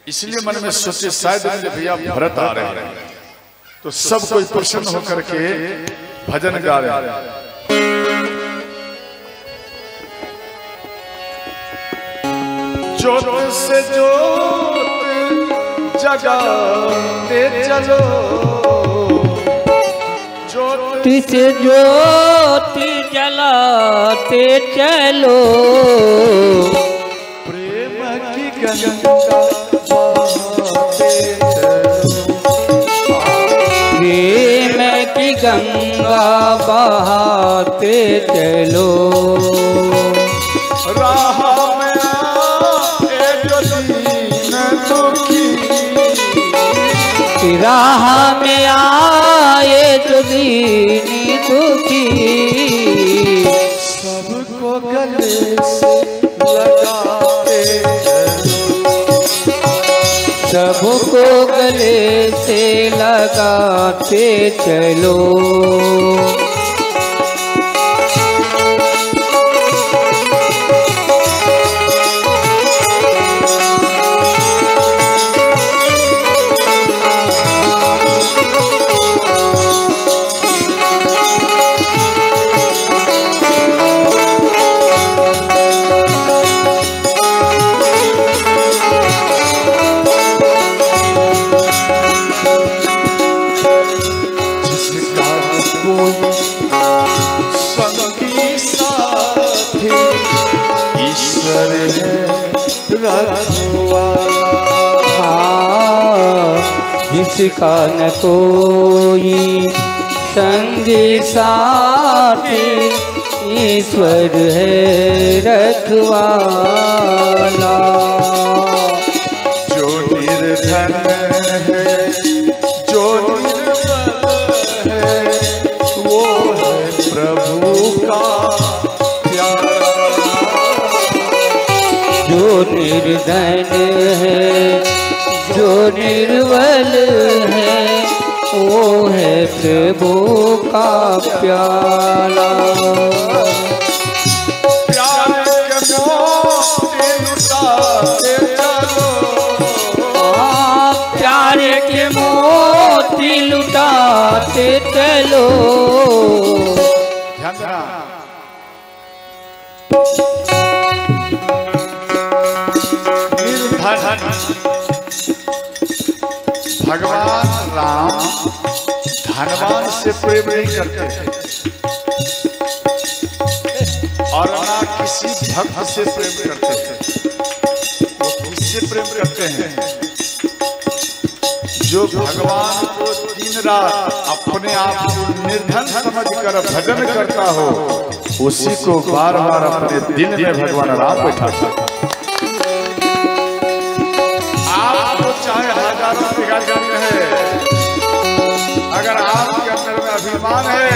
इसलिए मन में सोचे शायद मेरे भैया भरत आ रहे हैं, तो सब कोई प्रसन्न होकर के भजन गा रहे हैं। ज्योत से ज्योत जगाते चलो, ज्योति से ज्योति जलाते चलो, प्रेम की गंगा बहाते चलो, प्रेम की गंगा बहाते चलो। राह में आए जो दीन दुखी, राह में आए जो दीन दुखी, सबको गले से लगाते चलो, सबको गले से लगाते चलो। संगी साथी ईश्वर है रखवाला, जिसका न कोई संगी साथी ईश्वर है रखवाला। जो निर्धन है जो निर्बल है वो है प्रभु का प्यारा, जो निर्धन है जो निर्बल है वो है प्रभु का प्याला। प्यारे के मोती लुटाते चलो, प्यारे के मोती लुटाते चलो। ध्यान भगवान राम धनवान से प्रेम नहीं करते और ना किसी भक्त से प्रेम करते हैं। वो किससे प्रेम करते हैं? जो भगवान को दिन रात अपने आप को निर्धन समझकर भजन करता हो, उसी को बार बार अपने दिल में भगवान राम बैठाते। आपको चाहे हजारों बिगाड़ करते हैं, अगर आपके अंदर में अभिमान है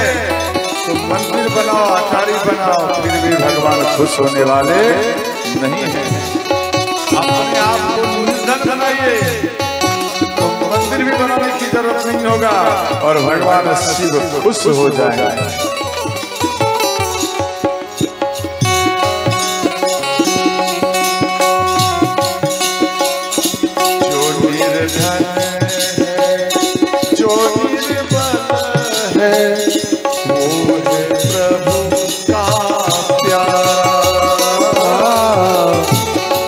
तो मंदिर बनाओ, आचार्य बनाओ, फिर भी भगवान खुश होने वाले नहीं हैं। अपने आप को निर्धन बनाइए तो मंदिर भी बनाने की जरूरत नहीं होगा और भगवान शिव खुश हो जाएगा। जो निर्धन है जो निर्बल है वो है प्रभु का प्यारा,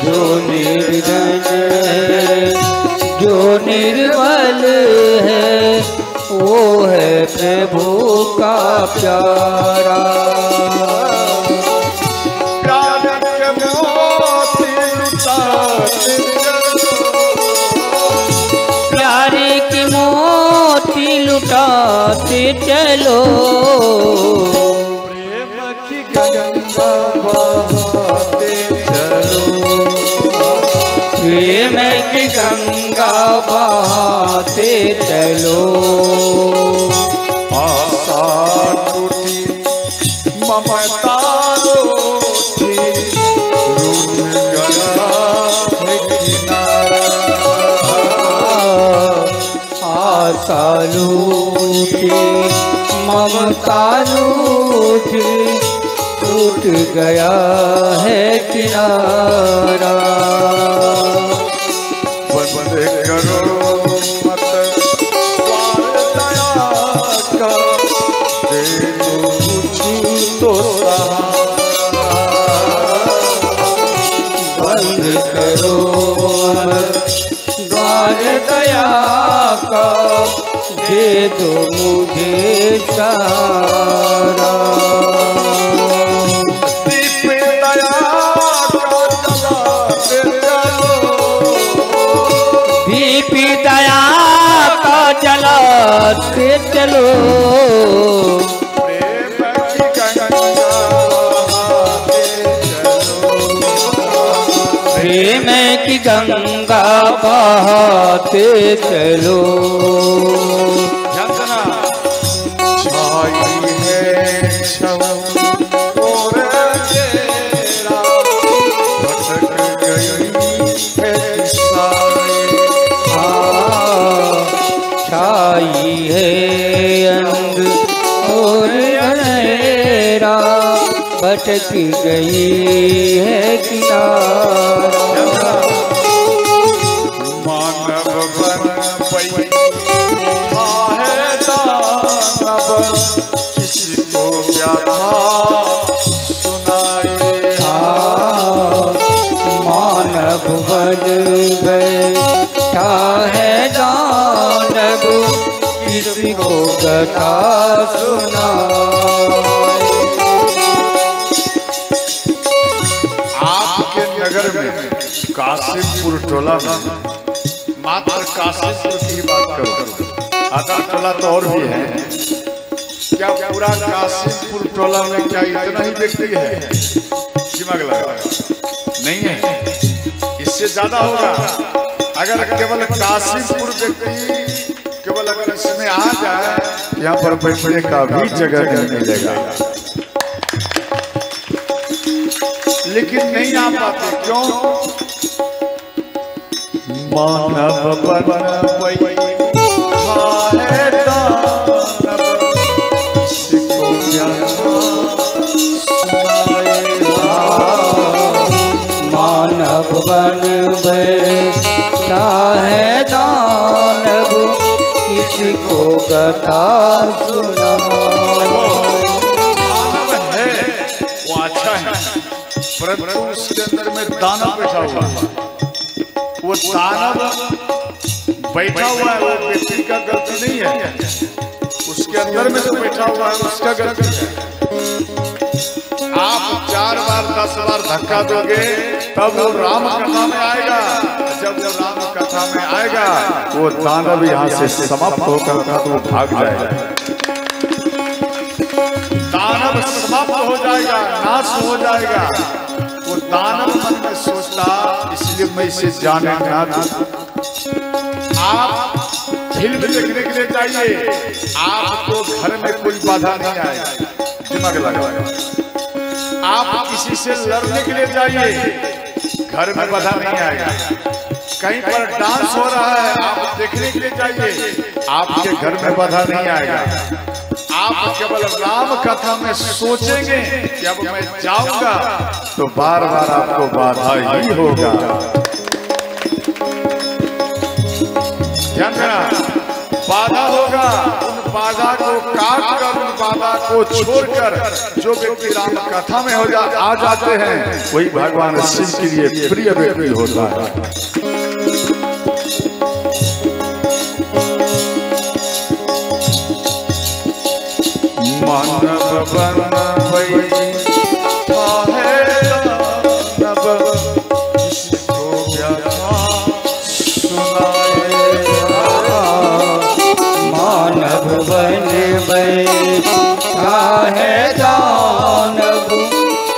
जो निर्धन है जो निर्बल है वो है प्रभु का प्यारा। प्यारे के मोती लुटाते चलो, प्यारे के मोती लुटाते चलो, प्रेम की गंगा बहाते चलो, प्रेम की गंगा बहाते चलो। आशा टूटी ममता रूठी, रूठ गया है किनारा, आशा रूठी ममता रूठी, टूट गया है किनारा। का दे दो मुझे सहारा। दीप दया का जलाते चलो, दीप दया का जलाते चलो, प्रेम की गंगा बहाते चलो। छाई है छव और तेरा भटक गई है साए। छाई है अंग और अंधेरा, भटक गई है किनारा। मानव बन पई है दानव, किसको व्याथा सुनाए। मानव बन बैठा है दानव, किसको कथा सुनाए। आपके नगर में कासिमपुर टोला में, मात्र कासिमपुर की बात करो, आधा टोला तो और भी है। क्या पूरा कासिमपुर टोला में क्या इतना ही व्यक्ति है? दिमाग लगा, नहीं है, इससे ज्यादा होगा। अगर केवल कासिमपुर व्यक्ति केवल अगर इसमें आ जाए, यहाँ पर बैठने का भी जगह नहीं मिलेगा। लेकिन नहीं आ पाते, क्यों? मानव बन पई है दानव, किसको व्याथा सुनाए। मानव बन बैठा है दानव, किसको कथा सुनाए। मानव है वो अच्छा है, परंतु उसके अंदर में दानव बैठा हुआ है। वो दानव बैठा हुआ है, वो व्यक्ति का गलती नहीं है, उसके अंदर में जो बैठा हुआ है उसका गलती है। आप 4 बार 10 बार धक्का दोगे तब वो राम कथा में आएगा। जब वो राम कथा में आएगा, वो दानव यहाँ से समाप्त होकर तो वो भाग जाएगा। दानव समाप्त हो जाएगा, नाश हो जाएगा। वो दानव मन में सोचता, इसलिए मैं इसे जाने ना दूं। आप फिल्म देखने के लिए जाइए, आपको घर में कोई बाधा नहीं आएगा, दिमाग लगाएगा। आप किसी से लड़ने के लिए जाइए, घर में बाधा नहीं आएगा। कहीं पर डांस हो रहा है, आप देखने के लिए जाइए, आपके घर में बाधा नहीं आएगा। आप केवल राम कथा में सोचेंगे कि अब मैं जाऊंगा, तो बार बार आपको बाधा ही होगा। ध्यान देना, बाधा होगा। उन बाधा को काट कर, उन बाधा को छोड़कर जो व्यक्ति राम कथा में आ जाते हैं, वही भगवान शिव के लिए प्रिय व्यक्ति होता है। मानव बन बैठा है दानव, किसको व्याथा सुनाए। मानव बन बैठा है दानव,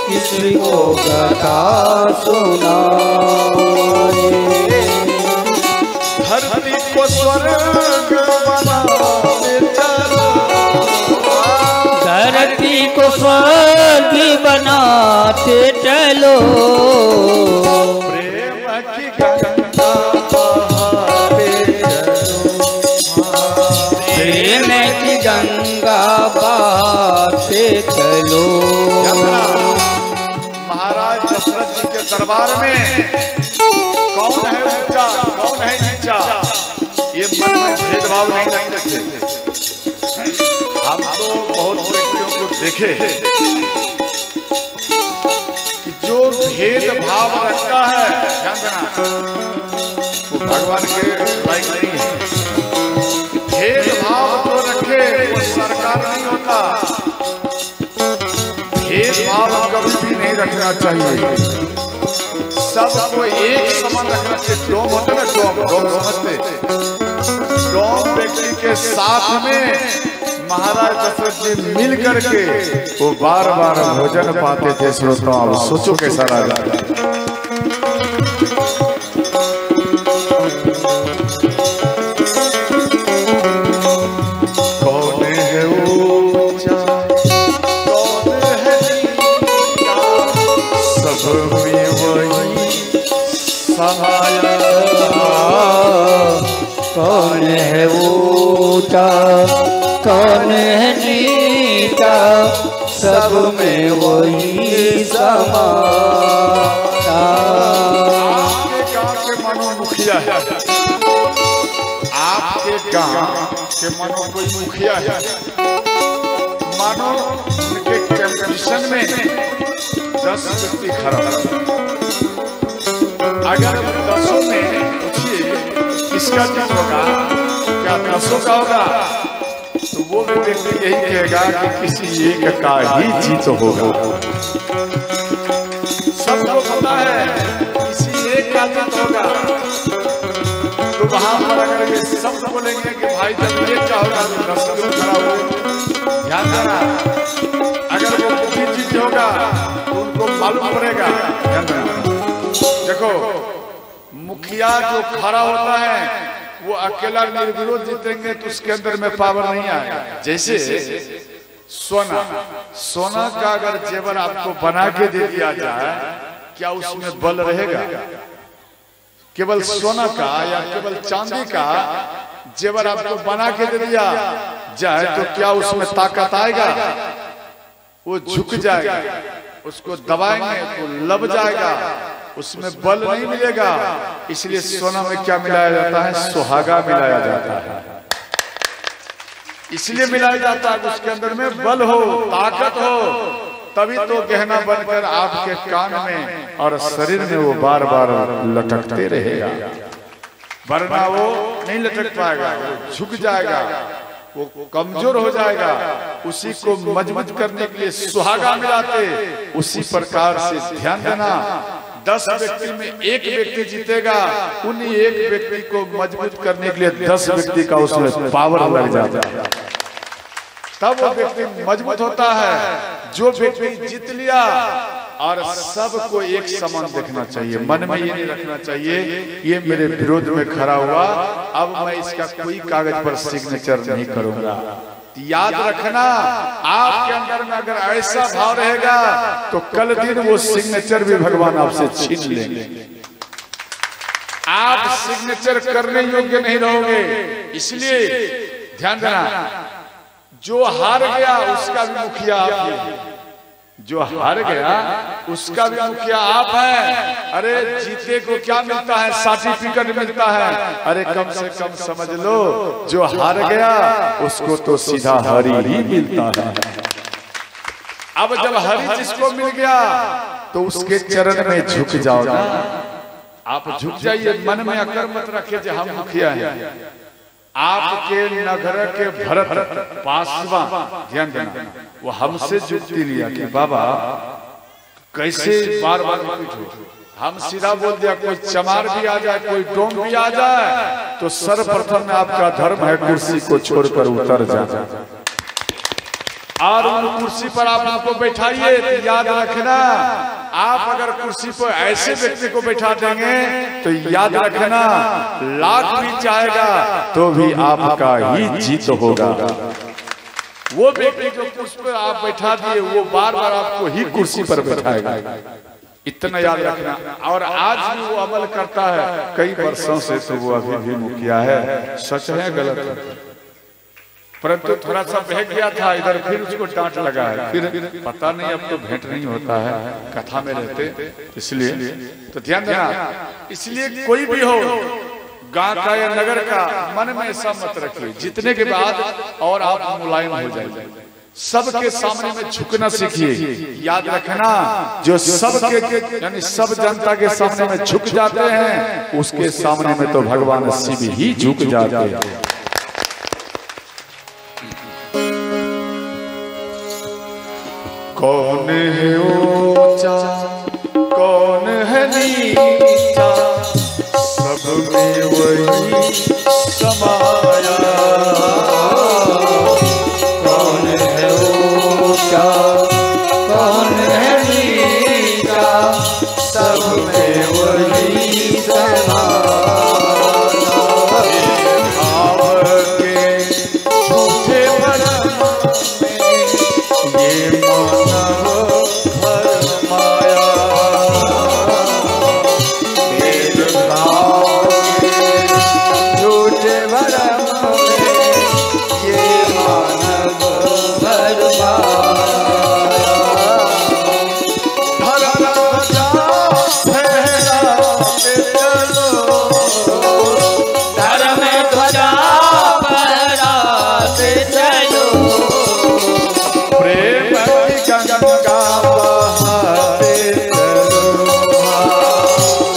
किसको कथा सुनाए। धरती को स्वर्ग बनाते चलो, धरती को स्वर्ग बनाते चलो, प्रेम की गंगा बहाते चलो। प्रेम की गंगा बहाते चलो। महाराज दशरथ जी के दरबार में कौन है ऊंचा, कौन है नीचा, ये मन में भेदभाव नहीं रखते। हम तो बहुत व्यक्तियों को देखे कि जो भेदभाव रखता है, ध्यान देना, वो भगवान के लायक नहीं है। कारण नहीं होता। भेदभाव कभी भी नहीं रखना चाहिए, सबको एक समान रखना चाहिए। डोम होता है ना, डोम समझते, डोम व्यक्ति के साथ में महाराज दशरथ जी मिल करके वो बार बार भोजन पाते थे। श्रोताओं आप सोचो कैसा राजा। कौन है ऊंचा कौन है नीचा, सब में वही समाता। आपके गांव के मनो मुखिया है, आपके गांव के मनो कोई मुखिया है, मानो उनके कंपटीशन में 10 व्यक्ति खड़ा है। अगर 10 में पूछिए किसका जीत होगा, क्या 10 का होगा, तो वो भी व्यक्ति यही कहेगा कि किसी एक का ही जीत होगा। सबको पता है किसी एक का जीत होगा। तो वहां पर अगर ये सब बोलेंगे कि भाई जब एक का होगा तो 10 लोग खड़ा होंगे। ध्यान देना, अगर वो किसी जीत होगा तो उनको मालूम पड़ेगा। ध्यान देना, देखो मुखिया जो खड़ा होता है वो अकेला निर्विरोध जीतेंगे तो उसके अंदर में पावर नहीं आएगा। जैसे सोना का अगर जेवर आपको बना के दे दिया जाए, क्या उसमें बल रहेगा? केवल सोना का या केवल चांदी का जेवर आपको बना के दे दिया जाए तो क्या उसमें ताकत आएगा? वो झुक जाएगा, उसको दबाएंगे तो लब जाएगा, उसमें बल नहीं मिलेगा। इसलिए सोना में क्या मिलाया जाता है? सुहागा मिलाया जाता है। इसलिए मिलाया जाता है उसके अंदर में बल हो, ताकत हो, तभी तो गहना बनकर आपके कान में और शरीर में वो बार बार लटकते रहेगा। वरना वो नहीं लटक पाएगा, वो झुक जाएगा, वो कमजोर हो जाएगा। उसी को मजबूत करने के लिए सुहागा मिलाते। उसी प्रकार से ध्यान देना, 10 व्यक्ति में एक व्यक्ति जीतेगा, उन्हीं एक व्यक्ति को मजबूत करने के लिए 10 व्यक्ति का उसमें पावर लग जाता है, तब वो व्यक्ति मजबूत होता है। जो व्यक्ति जीत लिया, और सबको एक समान देखना चाहिए, मन में ये नहीं रखना चाहिए ये मेरे विरोध में खड़ा हुआ, अब मैं इसका कोई कागज पर सिग्नेचर नहीं करूंगा। याद रखना, आपके अंदर में अगर ऐसा भाव रहेगा तो कल दिन वो सिग्नेचर भी भगवान आपसे छीन लेंगे। आप सिग्नेचर करने योग्य नहीं रहोगे। इसलिए ध्यान देना, जो हार गया उसका भी मुखिया आप ही, जो हार गया उसका भी मुखिया आप हैं। अरे जीते को क्या मिलता है? सर्टिफिकेट मिलता है। अरे कम से कम समझ लो, जो हार गया उसको तो सीधा हरि ही मिलता है। अब जब हरि जिसको मिल गया तो उसके चरण में झुक जाओ ना, आप झुक जाइए। मन में अकर मत रखिए कि हम मुखिया हैं। आपके नगर के भरत पासवा, ध्यान देना, वो हमसे जुक्ति लिया कि बाबा कैसे बार बार पूछो। हम सीधा बोल दिया, कोई चमार भी आ जाए, कोई डोम भी आ जाए, तो सर्वप्रथम में आपका धर्म है कुर्सी को छोड़कर उतर जाए, और उन कुर्सी पर आप आपको बैठाइए। तो याद रखना, आप अगर कुर्सी पर ऐसे व्यक्ति को बैठा देंगे तो याद रखना, लाख भी चाहेगा तो भी आपका ही जीत होगा। वो व्यक्ति जो कुर्सी पर आप बैठा दिए, वो बार बार आपको ही कुर्सी पर बैठाएगा। इतना याद रखना। और आज भी वो अमल करता है, कई वर्षों से तो वो अभी भी मुखिया है। सच है गलत है, परंतु थोड़ा सा बहक गया था इधर, फिर उसको डांट लगा है, फिर पता नहीं अब तो भेंट नहीं होता है, कथा में रहते, इसलिए तो ध्यान देना। इसलिए कोई भी हो, गांव का या नगर का, मन में ऐसा मत रखिए। जितने के बाद और आप मुलायम हो जाइए, सबके सामने में झुकना सीखिए। याद रखना, जो सबके यानी सब जनता के सामने में झुक जाते हैं, उसके सामने में तो भगवान शिव ही झुक जाते हैं। कौन है ऊंचा कौन है नीचा, सब में वही समाया। कौन है ऊंचा कौन है नीचा, सब में वही समाया। भाव के झूठे भरम में ये मानव भरमाया। भेदभाव के झूठे भरम में ये मानव भरमाया। धर्म ध्वजा फहरा के चलो, धर्म ध्वजा फहराते चलो, प्रेम की गंगा बहाते चलो।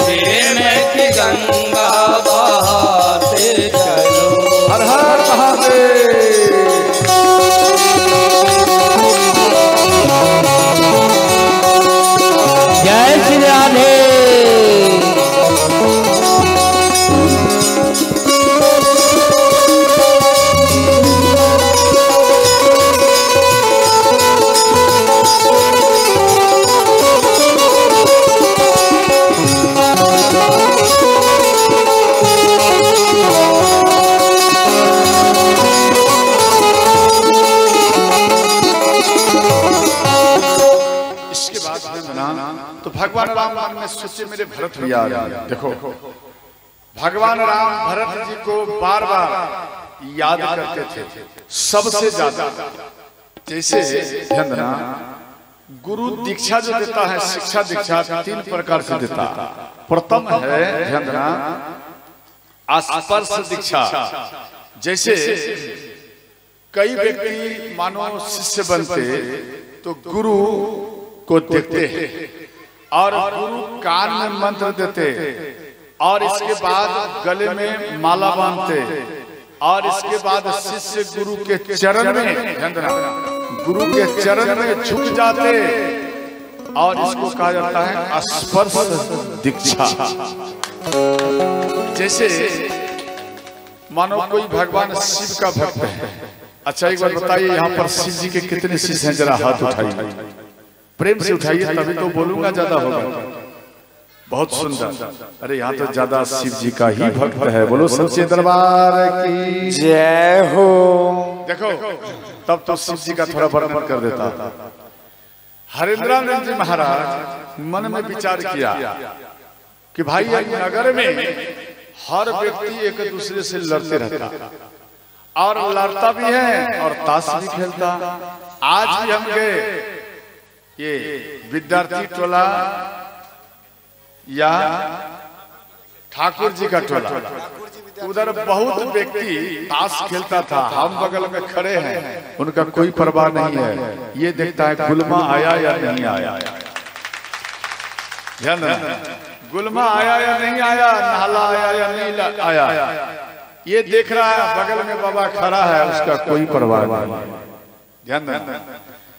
प्रेम की गंगा बहाते चलो। हर हर महादेव। जय श्री राधे। इसके बाद तो भगवान राम मन में सोचे मेरे भरत भैया। देखो भगवान राम भरत जी को बार बार याद करते थे सबसे ज्यादा। जैसे ध्यान देना, गुरु दीक्षा जो देता है, शिक्षा दीक्षा 3 प्रकार से देता है। प्रथम है ध्यान देना स्पर्श दीक्षा। जैसे कई व्यक्ति मानो शिष्य बनते तो गुरु को देखते हैं और गुरु कान में मंत्र देते और इसके बाद गले में माला बांधते और इसके बाद शिष्य गुरु के चरण में गुरु के चरण में झुक जाते और इसको कहा जाता है स्पर्श दीक्षा। जैसे मानो कोई भगवान शिव का भक्त है। अच्छा एक बार बताइए यहाँ पर शिव जी के कितने शिष्य हैं, जरा हाथ उठाइए, प्रेम से उठाइए तभी तो बोलूंगा, ज्यादा होगा। बहुत सुंदर। अरे यहाँ तो ज्यादा शिव जी का ही भक्त है। बोलो सच्चे दरबार की जय हो। देखो तब तो शिव जी का थोड़ा वर्णन कर देता। हरिंद्रानंद जी महाराज मन में विचार किया कि भाई नगर में हर व्यक्ति एक दूसरे से लड़ते रहता और लड़ता भी है और ताश भी खेलता। आज भी हम गए ये विद्यार्थी टोला या ठाकुर जी का टोला, उधर बहुत व्यक्ति ताश खेलता था। हम बगल में खड़े हैं, उनका कोई परवाह नहीं है। ये देखता है गुलमा आया या नहीं आया। ध्यान देना, गुलमा आया या नहीं आया, नाला आया या नहीं आया, ये देख रहा है। बगल में बाबा खड़ा है, उसका कोई परवाह नहीं। ध्यान देना,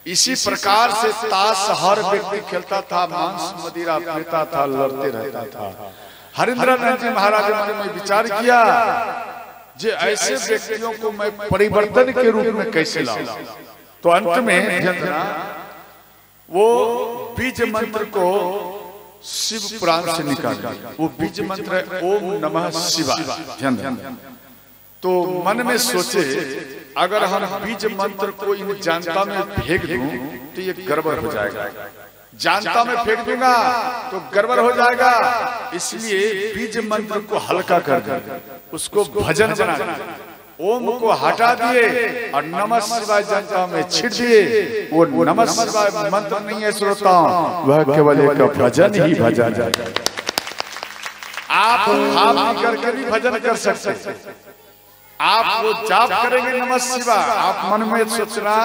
इसी प्रकार से ताश हर व्यक्ति खेलता था, मांस मदिरा पीता था, लड़ते रहता था। हरिंद्रानंद जी महाराज ने मैं विचार किया जे ऐसे व्यक्तियों को मैं परिवर्तन के रूप में कैसे लाऊं। तो अंत में वो बीज मंत्र को शिव पुराण से निकाला। वो बीज मंत्र है ओम नमः शिवाय। ध्यान। तो मन में सोचे अगर हम बीज मंत्र को इन जानता में फेंक दूं तो ये गड़बड़ हो जाएगा। जानता में फेंक दूंगा तो गड़बड़ हो जाएगा, इसलिए बीज मंत्र को हल्का कर दे, उसको भजन बना दे। ओम को हटा दिए और नमः शिवाय जनता में छिड़ दिए। वो नमः शिवाय मंत्र नहीं है श्रोता, वह केवल एक भजन ही भजन है। आप करके भी भजन कर सकते। आप वो जाप करेंगे नमः शिवाय, आप मन में सोचना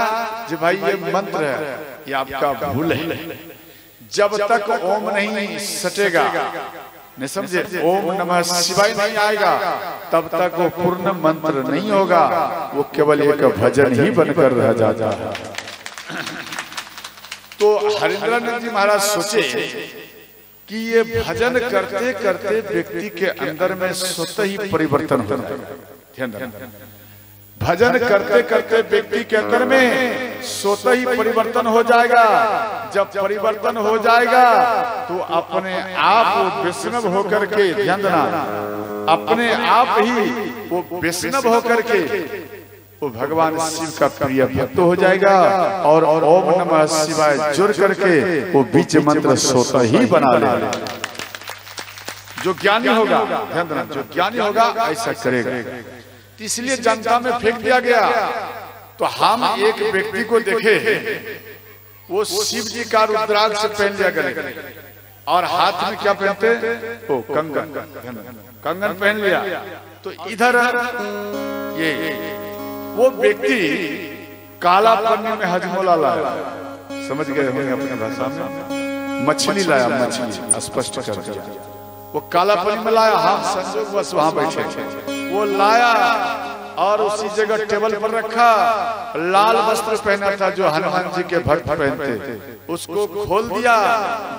कि भाई ये मंत्र है, ये आपका भूल है। जब तक ओम नहीं सटेगा, नहीं समझे, ओम नमः शिवाय नहीं आएगा, तब तक वो पूर्ण मंत्र नहीं होगा। वो केवल एक भजन ही बनकर रह जाता है। हरिंद्रानंद जी महाराज सोचे कि ये भजन करते करते व्यक्ति के अंदर में स्वतः ही परिवर्तन होता है। ध्यान रखना, भजन करते करते व्यक्ति के अंदर में स्वतः ही परिवर्तन हो जाएगा। जब परिवर्तन हो जाएगा तो अपने आप वैष्णव होकर के, ध्यान देना, अपने आप ही वो वैष्णव होकर के वो भगवान शिव का प्रिय भक्त हो जाएगा और ओम नमः शिवाय जुड़ करके वो बीच मंत्र स्वतः ही बना लेगा। जो ज्ञानी होगा, ध्यान देना, जो ज्ञानी होगा ऐसा करेगा। इसलिए जनता में फेंक दिया गया। तो हम एक व्यक्ति को देखे, वो शिव जी का रुद्राक्ष पहन लिया करे और हाथ में क्या पहनते, ओ कंगन, कंगन पहन लिया। तो इधर ये वो व्यक्ति काला पन्नी में हजमोला लाया, समझ गए होंगे अपने भाषा में, मछली लाया, मछली स्पष्ट कर दिया। वो काला पन्नी में लाया, हम संजोग बस वहां बैठे, वो लाया और उसी जगह टेबल पर रखा। लाल वस्त्र पहना था जो हनुमान जी के भक्त पहनते थे, उसको खोल दिया,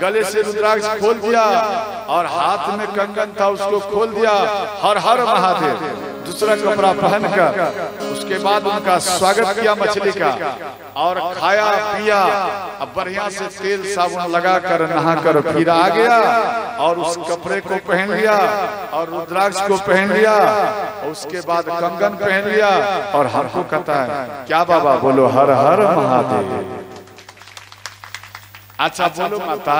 गले से रुद्राक्ष खोल दिया और हाथ में कंगन था उसको खोल दिया। हर हर महादेव दूसरा कपड़ा पहनकर उसके बाद उनका स्वागत किया मछली का और खाया पिया। अब बढ़िया से तेल साबुन लगाकर नहाकर फिर आ गया और उस कपड़े को पहन लिया और रुद्राक्ष को पहन लिया और उसके बाद कंगन पहन लिया और हमको कहता है क्या बाबा, बोलो हर हर महादेव। अच्छा बोलो माता,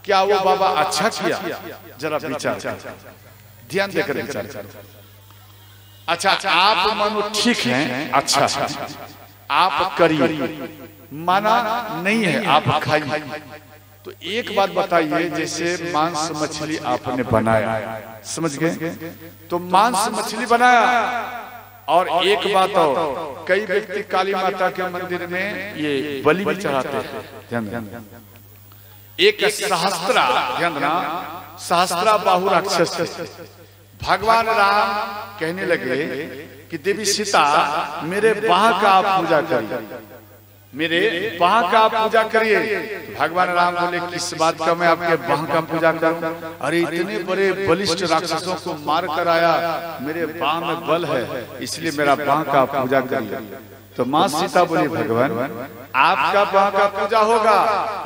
क्या वो बाबा अच्छा किया? जरा विचार, ध्यान देकर विचार करो। अच्छा आप मानो ठीक है, अच्छा आप करिए, माना नहीं है आप खाइए। तो एक बात बताइए, जैसे मांस मछली आपने बनाया, समझ गए, तो मांस मछली बनाया और एक बात और, कई व्यक्ति काली माता के मंदिर में ये बलि भी चढ़ाते हैं। ध्यान, एक सहस्त्रा, ध्यान देना, सहस्त्रा बाहु राक्षस। भगवान राम कहने लगे कि देवी सीता मेरे बाह का आप पूजा करिए, मेरे बाह का आप पूजा करिए। भगवान राम बोले किस बात का मैं आपके बाह का पूजा करूं? अरे इतने बड़े बलिष्ठ राक्षसों को मार कर आया, मेरे बाह में बल है, इसलिए मेरा बाह का पूजा करिए। तो माँ सीता बोली भगवान आपका बाह का पूजा होगा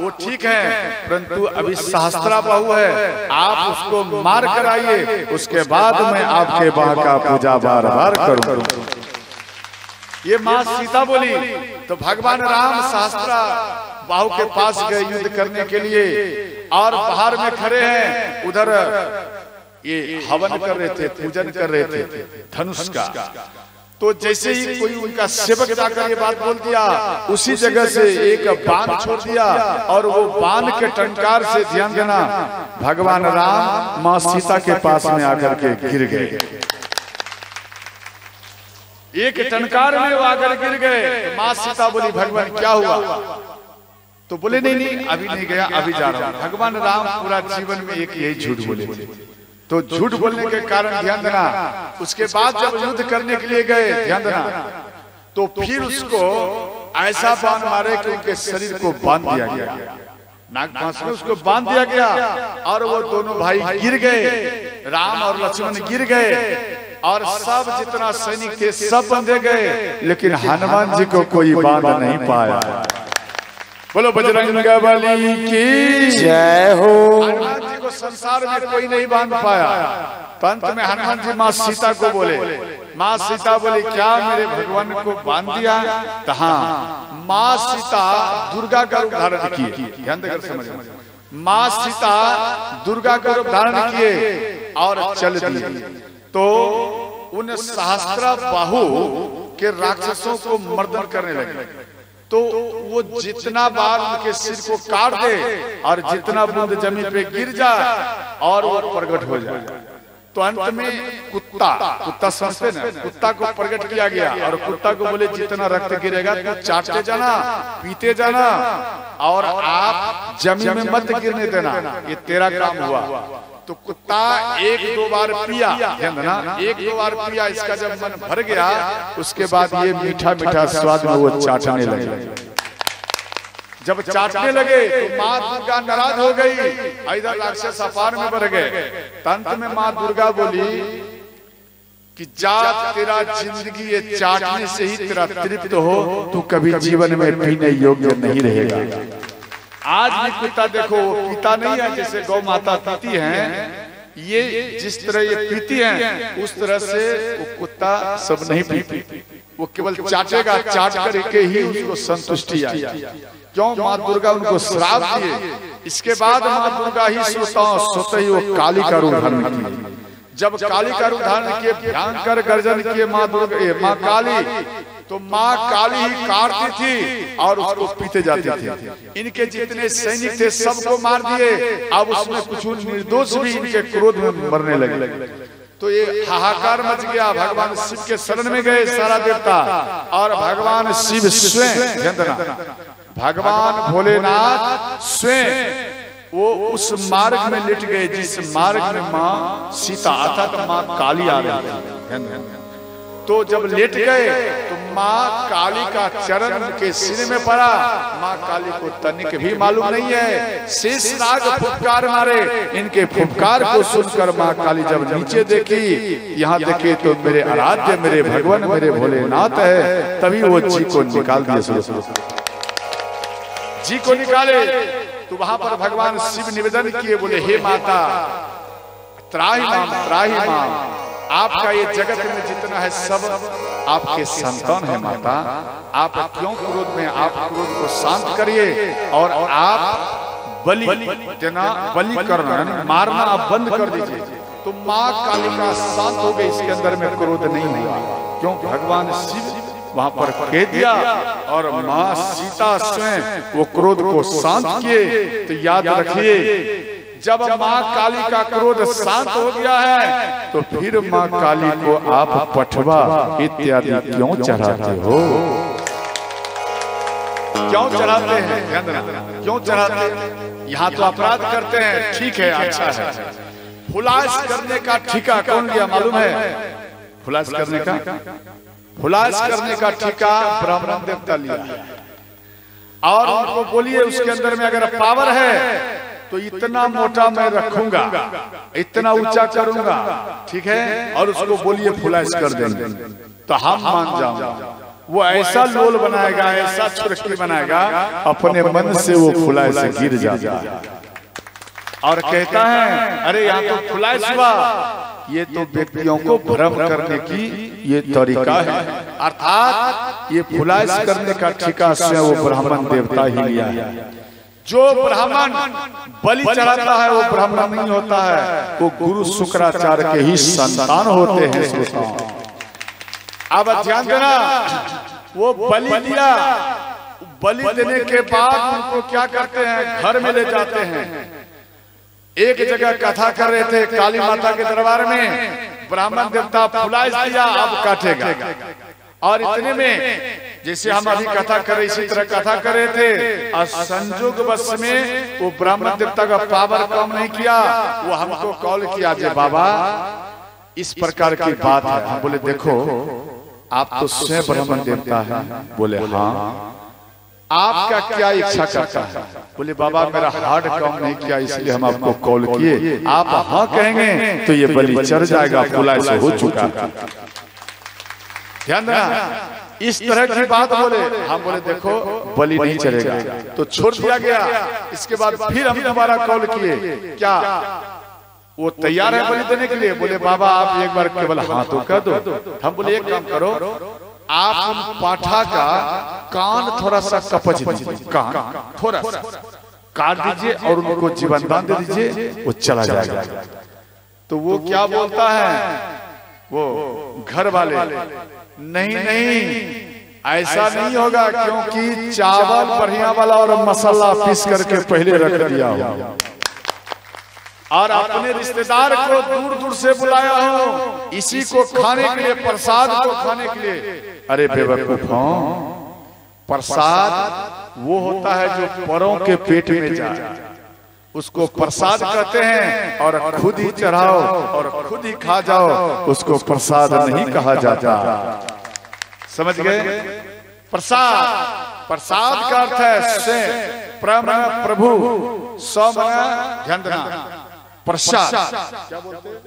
वो ठीक है, परंतु अभी सहस्त्रा बाहु है, आप उसको मार कर आइए, उसके बाद मैं आपके बाह का पूजा बार बार करूं। ये माँ सीता बोली। तो भगवान राम सहस्त्रा बाहु के पास गए युद्ध करने के लिए और बाहर में खड़े हैं, उधर ये हवन कर रहे थे, पूजन कर रहे थे धनुष का। तो जैसे ही कोई उनका सेवक जाकर ये बात बोल दिया, उसी जगह से एक बाण छोड़ दिया और वो बाण के टंकार से, ध्यान देना, भगवान राम माँ सीता के पास में आकर के गिर गए। एक टंकार में वो आकर गिर गए। माँ सीता बोली भगवान क्या हुआ? तो बोले नहीं अभी नहीं गया, अभी जा रहा हूं। भगवान राम पूरा जीवन में एक यही झूठ बोले थे। तो झूठ बोलने के कारण, ध्यान देना, उसके बाद जब युद्ध करने के लिए गए, ध्यान देना, तो फिर उसको ऐसा बाण मारे कि उनके शरीर को बांध दिया गया, नाग फांस में उसको बांध दिया गया और वो दोनों भाई गिर गए, राम और लक्ष्मण गिर गए और सब जितना सैनिक थे सब बंधे गए, लेकिन हनुमान जी को कोई बांध नहीं पाया। बोलो बजरंगबली की जय हो। हनुमान जी को संसार में कोई नहीं बांध पाया। पंत में हनुमान जी माँ सीता को बोले, माँ सीता बोली क्या मेरे भगवान को बांध दिया? तो हाँ, माँ सीता दुर्गा का रूप धारण किए, ध्यान देकर समझ, माँ सीता दुर्गा का रूप धारण किए और चल दिए। तो उन सहस्त्रा बाहु के राक्षसों को मर्दन करने लगे। तो वो जितना बार उनके सिर को काट दे और जितना बूंद जमीन पे गिर जाए और वो प्रकट हो जाए। तो अंत में कुत्ता समझते ना, कुत्ता को प्रकट किया गया और कुत्ता को बोले जितना रक्त गिरेगा तो चाटते जाना, पीते जाना और आप जमीन में मत गिरने देना, ये तेरा काम हुआ। तो कुत्ता एक दो बार पिया, ध्यान देना, एक दो बार पिया, इसका जब मन भर गया उसके बाद ये मीठा मीठा स्वाद में वो चाटने लगे। जब चाटने लगे तो माँ दुर्गा नाराज हो गई, इधर राक्षस अपार में बढ़ गए। अंत में माँ दुर्गा बोली कि जा, तेरा जिंदगी ये चाटने से ही तेरा तृप्त हो, तू कभी जीवन में पीने योग्य नहीं रहेगा। आज भी कुत्ता देखो पीता नहीं है, जैसे गौ माता पीती हैं, ये जिस तरह ये पीती हैं उस तरह से वो कुत्ता सब नहीं पीती, वो केवल चाटेगा, चाट करके ही उसको संतुष्टि आई। क्यों? माँ दुर्गा उनको श्राप दिए। इसके बाद माँ दुर्गा ही सोते ही वो काली का रूप धारण की। जब काली का रूप धारण किए, भयंकर गर्जन किए माँ दुर्गा, माँ काली, तो माँ काली ही काटती थी और उसको पीते जाती थी। इनके जितने सैनिक थे सबको मार दिए। अब उसमें कुछ निर्दोष भी इनके क्रोध में मरने लगे। तो ये हाहाकार मच गया। भगवान शिव के शरण में गए सारा देवता, और भगवान शिव स्वयं, भगवान भोलेनाथ स्वयं वो उस मार्ग में लिट गए जिस मार्ग में माँ सीता अर्थात माँ काली आ रही थी। तो जब लेट गए तो माँ काली का चरण के सिर में पड़ा। माँ काली को तनिक भी मालूम नहीं है। शेष नाग फुफकार मारे, इनके फुफकार को सुनकर माँ काली जब नीचे देखी, यहाँ देखे तो मेरे आराध्य, मेरे भगवान, मेरे भोलेनाथ है, तभी वो जी को निकाल दिए। जी को निकाले तो वहां पर भगवान शिव निवेदन किए, बोले हे माता त्राहि माम, त्राहि माम, आपका ये जगत में जितना है सब आपके संतान है माता, आप क्यों क्रोध में, आप क्रोध को शांत करिए और आप बलि देना, बलि करना, मारना आप बंद कर दीजिए। तो माँ कालिका शांत हो गई, इसके अंदर में क्रोध नहीं हुआ। क्यों? भगवान शिव वहां पर कह दिया और माँ सीता स्वयं वो क्रोध को शांत किए। तो याद रखिए, जब माँ काली का क्रोध शांत हो गया है तो फिर माँ काली को आप पठवा इत्यादि क्यों चढ़ाते हो? क्यों चढ़ाते हैं? क्यों चढ़ाते हैं? यहाँ तो अपराध करते हैं, ठीक है, अच्छा है। फुलास करने का ठिका कौन लिया मालूम है? फुलास करने का, फुलास करने का ठिका ब्राह्मण देवता लिया। और उनको बोलिए उसके अंदर में अगर पावर है तो इतना मोटा मैं रखूंगा, इतना ऊंचा करूंगा, ठीक है, और उसको बोलिए फुलास कर देंगे तो हम मान जाऊंगा। वो ऐसा लोल बनाएगा, ऐसा छुरकी बनाएगा, अपने मन से वो फुलास से गिर जाएगा और कहता है अरे यहाँ तो फुलास हुआ। ये तो व्यक्तियों को भ्रम करने की ये तरीका है। अर्थात ये फुलास करने का ठिका से वो ब्राह्मण देवता ही लिया है। जो ब्राह्मण बलि चढ़ाता है वो ब्राह्मण नहीं होता है, वो गुरु शुक्राचार्य के ही संतान होते हैं। अब ध्यान देना, वो बलि दिया, बलि देने के बाद उनको क्या करते हैं? घर में ले जाते हैं। एक जगह कथा कर रहे थे काली माता के दरबार में, ब्राह्मण देवता फुलास दिया, अब काटेगा। और इतने में जैसे हम अभी कथा कर रहे, इसी तरह कथा कर रहे थे, और संजोग बस में वो ब्राह्मण देवता का पावर कम नहीं किया, वो हमको कॉल किया जे बाबा इस प्रकार की बात है। हम बोले देखो आप तो स्वयं ब्राह्मण देवता है। बोले हाँ, आपका क्या इच्छा करता है? बोले बाबा मेरा हार्ट कम नहीं किया इसलिए हम आपको कॉल किए, आप हाँ कहेंगे तो ये बलि चढ़ जाएगा, फुलास हो चुका। ध्यान देना, इस तरह की बात बोले। हम बोले देखो बलि नहीं चलेगा, तो छोड़ दिया गया। इसके बाद फिर हम दोबारा कॉल किए, क्या वो तैयार है बलि देने के लिए? बोले बाबा आप एक बार केवल हाँ तो कर दो। हम बोले एक काम करो, आप पाठा का कान थोड़ा सा कपच दीजिए, कान थोड़ा सा काट दीजिए और उनको जीवन दान दे दीजिए, वो चला जाएगा। तो वो क्या बोलता है, वो घर वाले, नहीं नहीं ऐसा नहीं होगा, क्योंकि चावल बढ़िया वाला और मसाला पीस करके पहले रख दिया हो और अपने रिश्तेदार को दूर दूर से बुलाया हो इसी को खाने के लिए, प्रसाद को खाने के लिए। अरे बेवकूफ, प्रसाद वो होता है जो परों के पेट में जाए, उसको प्रसाद कहते हैं। और खुद ही चढ़ाओ और खुद ही खा जाओ, उसको प्रसाद नहीं कहा जाता। समझ गए? प्रसाद प्रसाद का अर्थ है से, प्र मन प्रभु, स मन ध्यान देना प्रसाद, क्या बोलते हैं?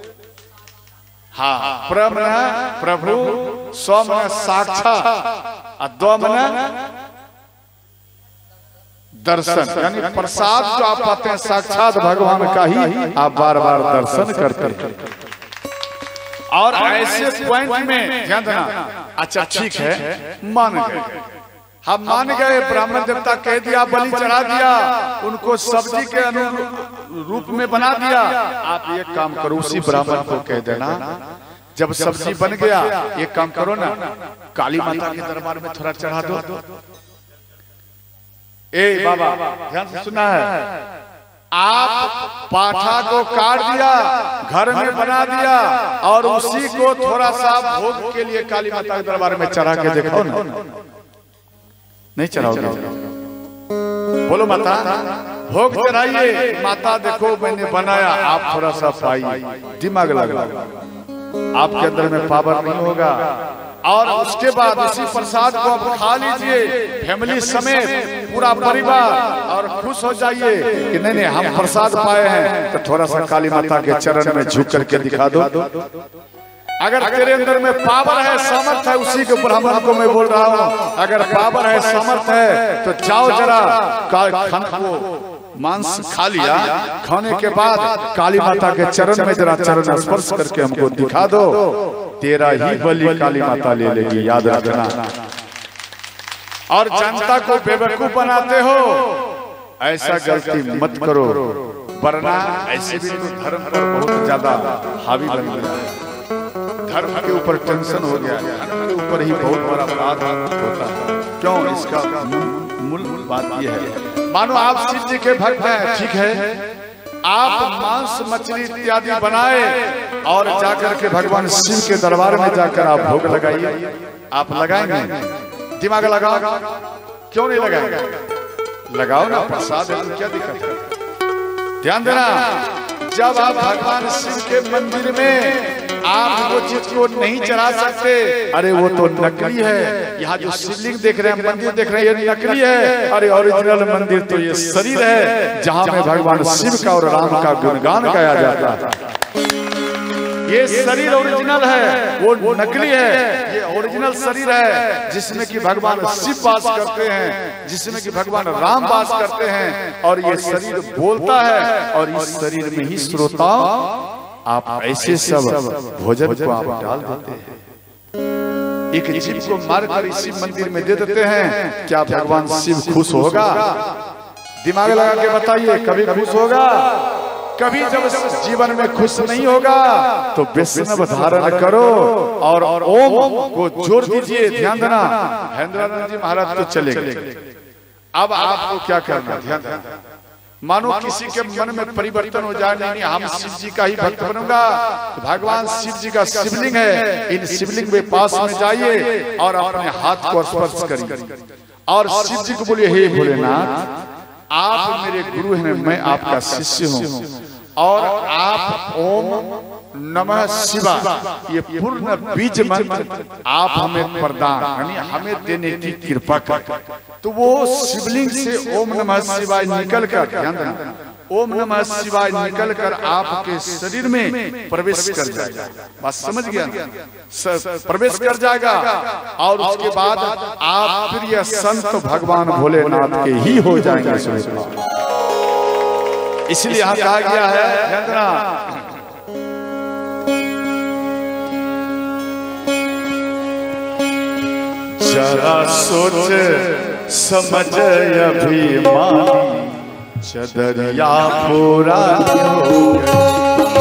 हाँ, प्र मन प्रभु, स मन साक्षात, द्व मन दर्शन, यानी प्रसाद जो आप पाते हैं साक्षात भगवान का ही आप बार बार दर्शन करते हैं। और ऐसे पॉइंट में ध्यान देना, अच्छा ठीक है मान गए, हम मान गए, ब्राह्मण देवता कह दिया, बलि चढ़ा दिया, उनको सब्जी के अनुरूप में बना दिया। आप एक काम करो, उसी ब्राह्मण को कह देना, जब सब्जी बन गया एक काम करो ना, काली माता के दरबार में थोड़ा चढ़ा दो। ए बाबा ध्यान से सुना है, आप पाठा को काट दिया, घर में बना दिया, और उसी को थोड़ा सा भोग के लिए काली माता के दरबार में चढ़ा के देखो ना, नहीं चढ़ाओगे? बोलो माता, भोग चढ़ाइए, माता देखो मैंने बनाया, आप थोड़ा सा पाइए, दिमाग लगा, आपके अंदर में पावर नहीं होगा। और उसके बाद उसी प्रसाद को आप खा लीजिए फैमिली समेत, पूरा परिवार, और खुश हो जाइए कि नहीं नहीं हम प्रसाद पाए हैं। तो थोड़ा सा काली माता के चरण में झुक करके दिखा दो। अगर तेरे अंदर में पावर है, सामर्थ है, उसी के ब्राह्मण को मैं बोल रहा हूँ, अगर पावर है, सामर्थ है, तो जाओ जरा खाना को मांस खा लिया, खाने के बाद काली माता के चरण में जरा चरण स्पर्श करके हमको दिखा दो, तेरा ही बलि काली माता ले लेगी, याद रखना। और जनता को बेवकूफ बनाते हो, ऐसा गलती मत करो, वरना ऐसे भी तो धर्म पर बहुत ज्यादा हावी बन गया है, धर्म के ऊपर टेंशन हो गया, धर्म के ऊपर ही बहुत बड़ा बात होता है। क्यों? इसका मूल बात यह है, मानो आप शिव जी के भक्त हैं, ठीक है, आप मांस मछली इत्यादि बनाए और जाकर के भगवान शिव के दरबार में जाकर आप भोग लगाइए। आप लगाएंगे? दिमाग लगाओ, क्यों नहीं लगाएंगे? लगाओ ना, प्रसाद है तो क्या दिक्कत है? ध्यान देना, जब आप भगवान शिव के मंदिर में आप वो चीज को नहीं चढ़ा सकते, अरे वो तो नकली है, यहाँ जो शिवलिंग देख रहे हैं, मंदिर देख रहे हैं, ये नकली है, अरे ओरिजिनल मंदिर तो ये शरीर है, जहाँ में भगवान शिव का और राम का गुणगान गाया जाता है। ये शरीर ओरिजिनल है, वो नकली है, ये ओरिजिनल शरीर है, जिसमें कि भगवान शिव वास करते हैं, जिसमें कि भगवान राम वास करते हैं, और ये शरीर बोलता है, और इस शरीर में ही श्रोता आप ऐसे सब भोजन को आप डाल देते हैं, एक जीव को मारकर इसी मंदिर में दे देते हैं, क्या भगवान शिव खुश होगा? दिमाग लगा के बताइए, कभी खुश होगा? कभी जब जीवन में खुश नहीं होगा तो वैष्णव धारण करो और ओम को जोड़ दीजिए। ध्यान देना, हेंद्रानंद जी महाराज तो चले गए, अब आपको क्या करना? ध्यान देना, मानो किसी के मन में परिवर्तन हो जाए, नहीं हम शिव जी का ही भक्त बनूंगा, तो भगवान शिव जी का शिवलिंग है, इन शिवलिंग में पास में जाइए और अपने हाथ को स्पर्श करिए और शिव जी को बोलिए, हे भोलेनाथ, आप मेरे गुरु हैं, मैं आपका शिष्य हूँ, और आप ओम नमः शिवाय ये पूर्ण बीज मंत्र आप हमें प्रदान, यानी हमें देने की कृपा कर। तो वो शिवलिंग से ओम नमः शिवाय निकल कर, ध्यान देना, ओम नमः शिवाय निकल कर आपके शरीर में प्रवेश कर जाएगा। बात समझ गया? प्रवेश कर जाएगा, और उसके बाद आप फिर यह संत भगवान भोलेनाथ के ही हो जाएंगे। इसलिए यहाँ कहा गया है, ध्यान देना, जरा सोच समझ अभिमानी चदरिया पूरा,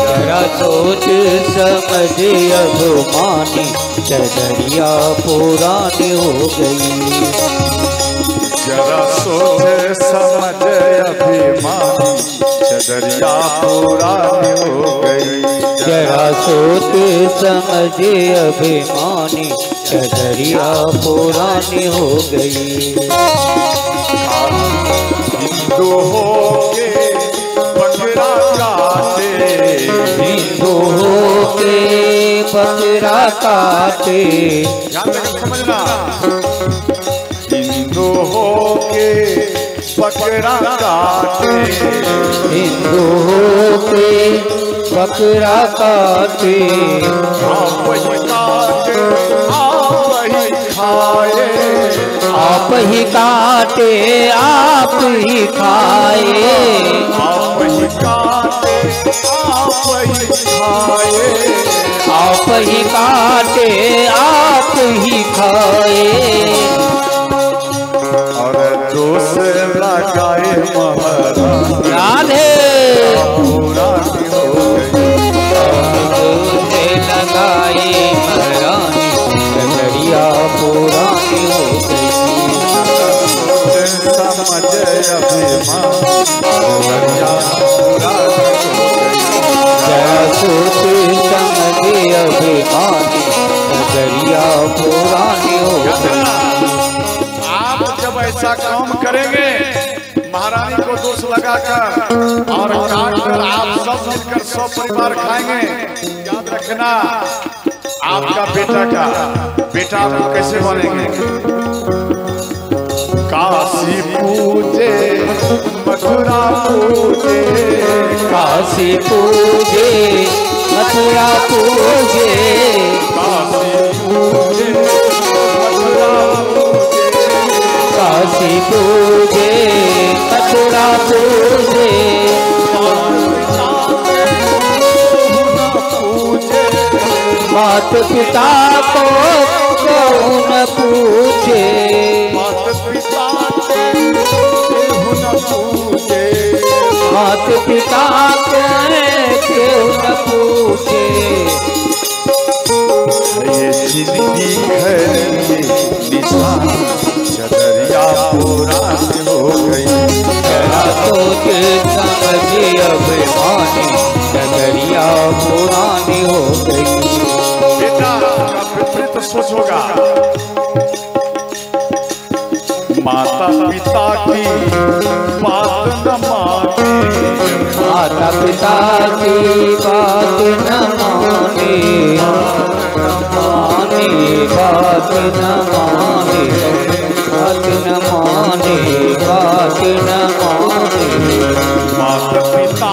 जरा सोच समझ अभिमानी चदरिया पुरानी हो गई, जरा सोच समझ अभिमानी चदरिया पुरानी हो गई, जरा सोच समझ अभिमानी चदरिया पुरानी हो गई। हिंदू होके बकरा काटे, हिंदू होके बकरा काटे, ध्यान देकर समझना, हिंदू हो के बकरा काटे, हिंदू के बकरा काटे, आप ही काटे आप ही खाए, आप ही काटे आप ही खाए, आप ही काटे आप ही खाए, आप ही काटे आप ही खाए, और दोष लगाए महाराज राधे पुरानी हो गई, से लगाए महारानी नगरिया पुरानी हो गई, समझ अभिमान नगरिया पुरानी हो गई, जरा सोच समझे अभिमानी नगरिया पुरानी हो गई। आप जब ऐसा काम करेंगे महारानी को दोष लगाकर और काटकर आप सब मिलकर 100 परिवार खाएंगे, याद रखना आपका बेटा आप कैसे बनेंगे। काशी पूजे मथुरा पूजे, काशी पूजे मथुरा पूजे, काशी पूजे मथुरा पूजे, काशी पूजे मथुरा पूजे, मात पिता को कौन पूछे, मात पिता न पूजे, मात पिता क्यों न पूछे, ये जिंदगी है निशान चदरिया पुरानी हो गई, जरा सोच समझे अभिमानी नगरिया पुरानी हो गई। बेटा विपरीत सोच होगा, माता पिता की बात न माने, माता पिता की बात न माने, माने बात न माने, बात न माने, बात न माने, माता पिता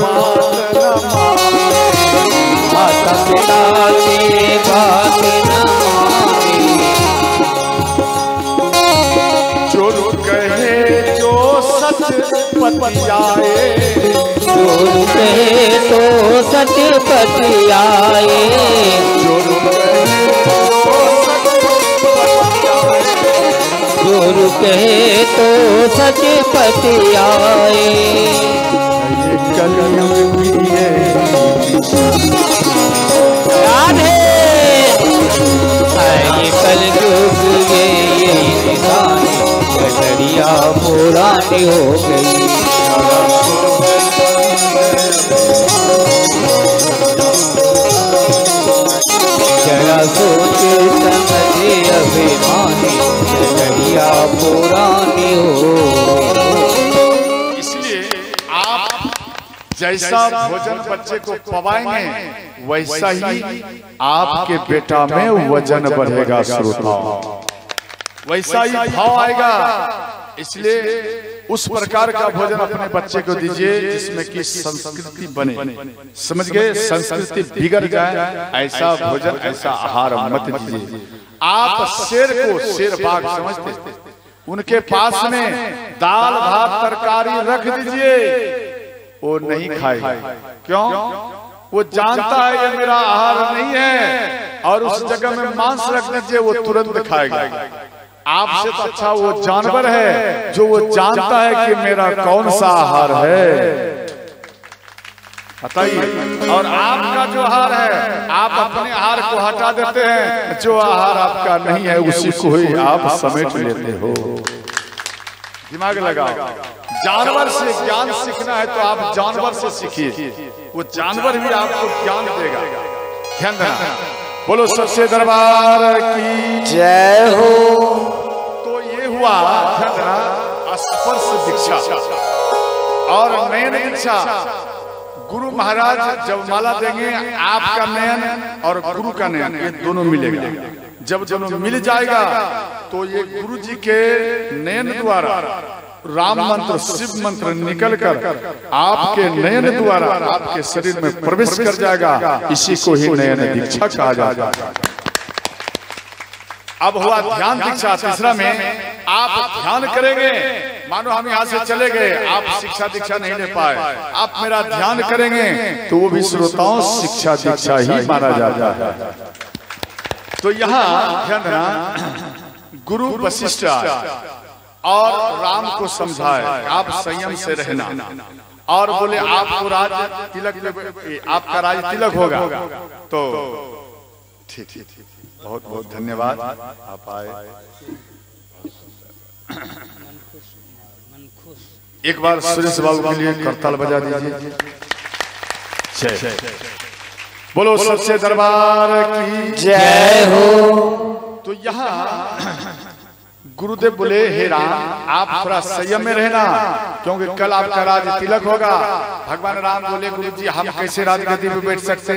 बात न माने, माता पिता की बात न माने, जो कहे जो सच पतियाए, जो कहे तो सच पतियाए, जो कहे जो कहे तो सच पतियाए, ये कलयुग भी है राधे ये कलयुग ये निशानी नगरिया पुरानी हो गई, जरा सोच समझे अभिमानी नगरिया पुरानी हो। इसलिए आप जैसा भोजन बच्चे को पवाएंगे वैसा ही आपके बेटा में वजन बढ़ेगा, श्रोता वैसा ही भाव आएगा। इसलिए उस प्रकार का भोजन अपने बच्चे को दीजिए जिसमें कि संस्कृति बने, समझ गए, संस्कृति बिगड़ जाए ऐसा भोजन ऐसा आहार मत दीजिए। आप शेर को शेर बाघ समझते, उनके पास में दाल भात तरकारी रख दीजिए, वो नहीं खाएगा। क्यों? वो जानता है ये मेरा आहार नहीं है, और उस जगह में मांस रख दीजिए वो तुरंत खाएगा। आपसे तो अच्छा वो जानवर है जो वो जानता है कि मेरा कौन सा आहार है, बताइए। और आपका जो आहार है आप अपने आहार को हटा देते हैं, जो आहार आपका नहीं है उसी को ही आप समेट लेते हो। दिमाग लगाओ। जानवर से ज्ञान सीखना है तो आप जानवर से सीखिए, वो जानवर भी आपको ज्ञान देगा। ध्यान देना। बोलो सच्चे दरबार की जय हो। तो ये हुआ ध्यान देना स्पर्श दीक्षा और नयन दीक्षा। गुरु महाराज जब माला देंगे, आपका नयन और गुरु का नयन ये दोनों मिलेगा। जब दोनों मिल जाएगा तो ये गुरु जी के नयन द्वारा राम मंत्र शिव मंत्र निकलकर आपके नयन द्वारा आपके शरीर में प्रवेश कर जाएगा। इसी को ही नयन दीक्षा कहा जाता है। अब हुआ ध्यान दीक्षा। तीसरा में आप ध्यान करेंगे। मानो हम यहाँ से चले गए, आप शिक्षा दीक्षा नहीं ले पाए, आप मेरा ध्यान करेंगे तो वो भी श्रोताओं शिक्षा दीक्षा ही माना जाता है। तो यहाँ ध्यान देना, गुरु वशिष्ठ और राम को समझाए आप संयम से रहना, और बोले आपको राज तिलक, आपका राज तिलक होगा। तो ठीक, बहुत बहुत धन्यवाद, आप आए। एक बार सुरेश बाबू के लिए करताल बजा दीजिए। बोलो सच्चे दरबार की जय हो। तो यहाँ गुरुदेव बोले, हे राम आप थोड़ा संयम में रहना, क्योंकि कल आपका राज तिलक होगा। भगवान राम बोले, गुरु जी हम कैसे राजगद्दी पे बैठ सकते?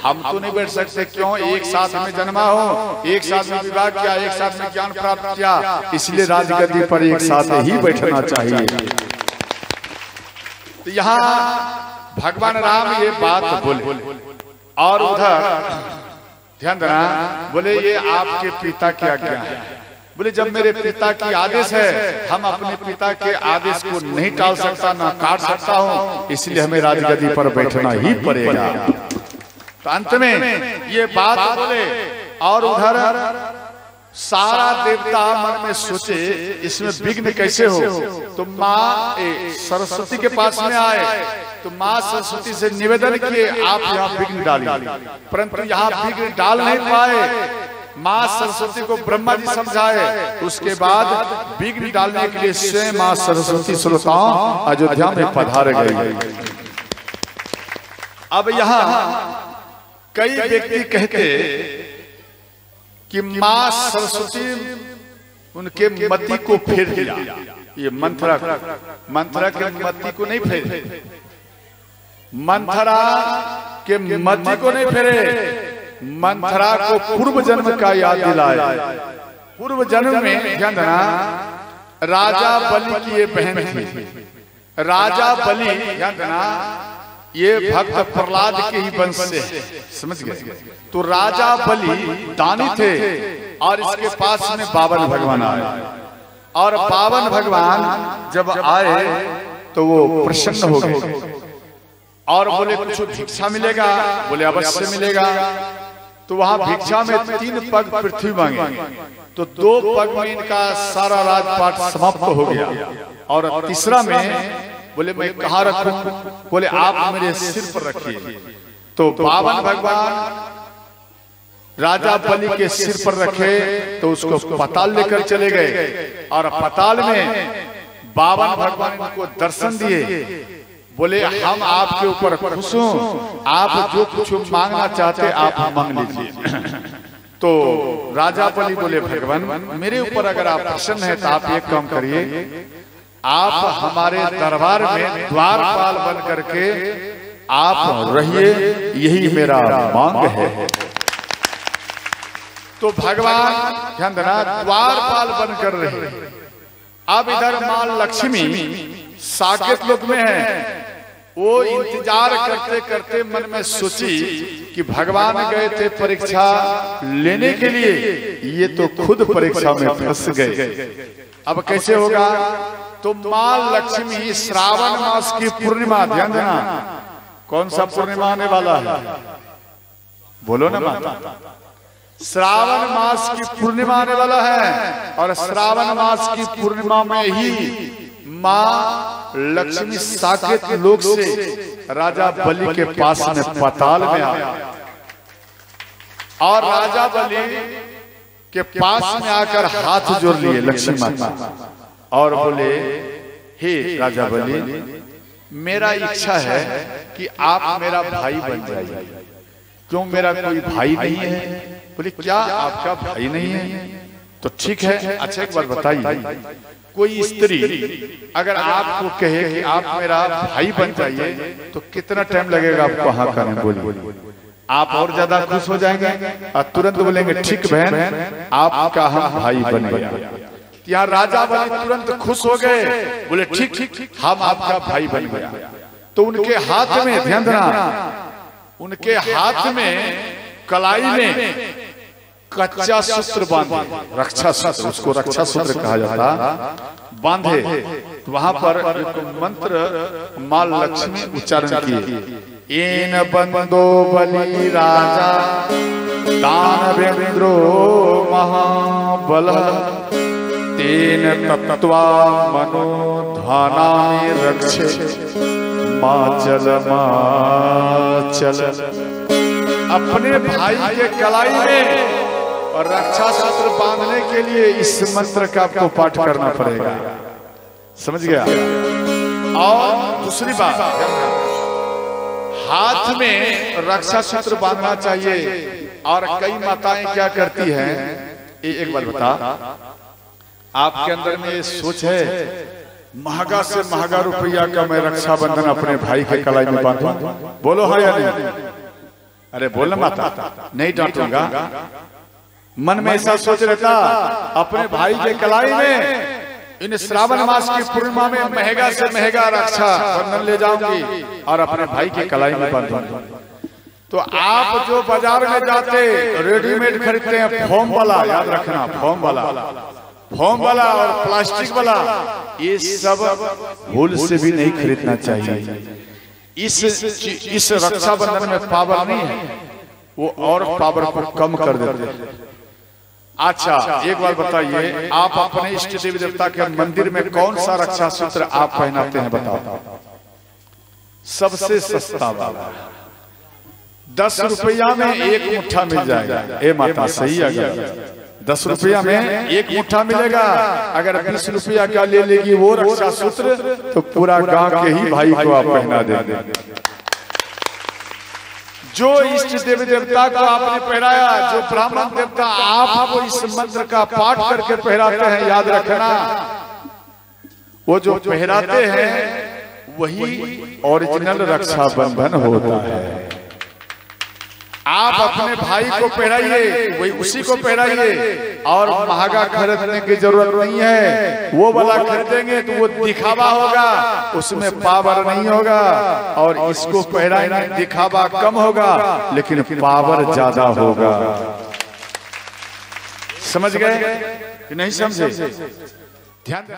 हम तो नहीं बैठ सकते। क्यों? एक साथ में जन्मा हो, एक साथ में विवाह किया, एक साथ में ज्ञान प्राप्त किया, इसलिए राजगद्दी पर एक साथ ही बैठना चाहिए। तो यहाँ भगवान राम ये बात बोले, और उधर ध्यान देना, बोले ये आपके पिता की आज्ञा है। बोले जब मेरे पिता की आदेश है, हम अपने पिता के आदेश को नहीं टाल सकता, ना काट सकता हूँ, इसलिए हमें राजगद्दी पर बैठना ही पड़ेगा। तो अंत में ये बात बोले, और उधर सारा देवता मन में सोचे इसमें विघ्न कैसे हो। तो माँ सरस्वती के पास में आए, तो माँ सरस्वती से निवेदन किए आप यहाँ विघ्न डालिए, परंतु यहाँ विघ्न डाल नहीं पाए। माँ सरस्वती को ब्रह्मा जी समझाए, उसके बाद विघ्न डालने के लिए स्वयं माँ सरस्वती श्रोताओं अयोध्या में पधार गई। अब यहाँ कई व्यक्ति कहते कि माँ सरस्वती उनके मति को फेर दिया। ये मंथरा के मति को नहीं फेरे, मंथरा के मति को नहीं फेरे, मंथरा को पूर्व जन्म का याद दिलाया। पूर्व जन्म में ध्यान देना, राजा बलि की ये बहन थी। राजा बलि ध्यान देना, ये भक्त प्रहलाद के ही वंश से, समझ गए? तो राजा बलि दानी थे, और इसके पास में बावन भगवान आए, और बावन भगवान जब आए तो वो प्रसन्न हो गए और बोले कुछ भिक्षा मिलेगा? बोले अवश्य मिलेगा। तो वहां भिक्षा में 3 पग पृथ्वी मांगे, तो 2 पग में इनका सारा राजपाट समाप्त हो गया, और तीसरा में बोले मैं कहाँ रखूं? बोले आप मेरे सिर पर रखिए। तो बावन भगवान राजा बलि के सिर पर रखे, तो उसको पाताल लेकर चले गए, और पाताल में बावन भगवान इनको दर्शन दिए। बोले हम आपके ऊपर खुश हूं, आप जो कुछ मांगना चाहते आप मांग लीजिए। तो राजा बलि बोले भगवान मेरे ऊपर अगर आप प्रसन्न है तो आप एक काम करिए, आप हमारे दरबार में द्वारपाल बन करके आप रहिए, यही मेरा मांग है। तो भगवान ध्यान देना द्वारपाल बनकर रहे। अब इधर मां लक्ष्मी साकेत लोक में है, वो इंतजार करते करते मन में सोची कि भगवान गए थे परीक्षा लेने के लिए, ये तो खुद परीक्षा में फंस गए, अब कैसे होगा? तो मां लक्ष्मी श्रावण मास की पूर्णिमा, ध्यान देना कौन सा पूर्णिमा आने वाला है? बोलो ना माता। श्रावण मास की पूर्णिमा आने वाला है, और श्रावण मास की पूर्णिमा में ही माँ लक्ष्मी साकेत लोक से राजा बलि के पास में पाताल में आया, और राजा बलि के पास में आकर हाथ जोड़ लिए लक्ष्मी माता, और बोले हे राजा बलि मेरा इच्छा है कि आप मेरा भाई बन जाइए। क्यों मेरा कोई भाई नहीं है? बोले क्या आपका भाई नहीं है? तो ठीक है। अच्छा एक बात बताइए, कोई स्त्री अगर आपको कहे कि आप मेरा भाई बन जाइए तो कितना टाइम लगेगा आपको हाँ करने? बोलिए। आप और ज्यादा खुश हो जाएंगे और तुरंत बोलेंगे ठीक बहन आपका हम भाई बन गया। यहाँ राजा बने तुरंत खुश हो गए, बोले ठीक हम आपका भाई बन गया। तो उनके हाथ में, ध्यान देना, उनके हाथ में कलाई में कच्चा सूत्र बांधे, रक्षा सूत्र, उसको रक्षा सूत्र कहा जाता, बांधे। तो वहां पर एक मंत्र मां लक्ष्मी उच्चारण किए, एन बंदो बलि राजा दानवेंद्रो महाबल तेन तत्वा मनोध्वाना रक्षे माचल माचल। अपने भाई के कलाई में और रक्षा सूत्र बांधने के लिए इस मंत्र का आपको पाठ करना पड़ेगा, समझ गया? और दूसरी बात, हाथ में रक्षा सूत्र बांधना चाहिए। और कई माताएं क्या करती हैं, एक बार बता, आपके अंदर में ये सोच है महंगा से महंगा रुपया का मैं रक्षाबंधन अपने भाई के कलाई में बांधूं? बोलो हाँ या नहीं? अरे बोलना माता, नहीं डांटूंगा। मन में ऐसा सोच रहता, अपने भाई के कलाई में इन श्रावण मास की पूर्णिमा में महंगा से महंगा रक्षा बंधन ले जाऊंगी और अपने भाई के कलाई में बांधूंगी। तो आप जो बाजार में जाते रेडीमेड खरीदते हैं, फोम वाला, याद रखना, फोम वाला और प्लास्टिक वाला, ये सब भूल से भी नहीं खरीदना चाहिए। इस रक्षाबंधन में पावर नहीं है, वो और पावर को कम कर देते हैं। अच्छा एक बार बताइए, आप अपने इष्ट देवी देवता के मंदिर में कौन सा रक्षा सूत्र आप पहनाते हैं? बताओ। सबसे सस्ता वाला, 10 रुपया में एक मुट्ठा मिल जाएगा। ए माता सही है, 10 रुपया में एक मुट्ठा मिलेगा। अगर 20 रुपया का ले लेगी वो रक्षा सूत्र तो पूरा गांव के ही भाई को आप पहना देंगे। जो इष्ट देवी देवता को आपने पहनाया, जो ब्राह्मण देवता आपको इस मंत्र का पाठ करके पहनाते हैं, याद रखना, वो जो पहनाते हैं वही ओरिजिनल रक्षाबंधन होता है। आप अपने भाई को पहनाइए, वही उसी को पहनाइए। और महंगा खरीदने की जरूरत नहीं है, वो वाला खरीदेंगे तो वो दिखावा होगा, उसमें पावर नहीं होगा। और इसको पहनाएंगे दिखावा कम होगा लेकिन पावर ज्यादा होगा। समझ गए कि नहीं समझे? ध्यान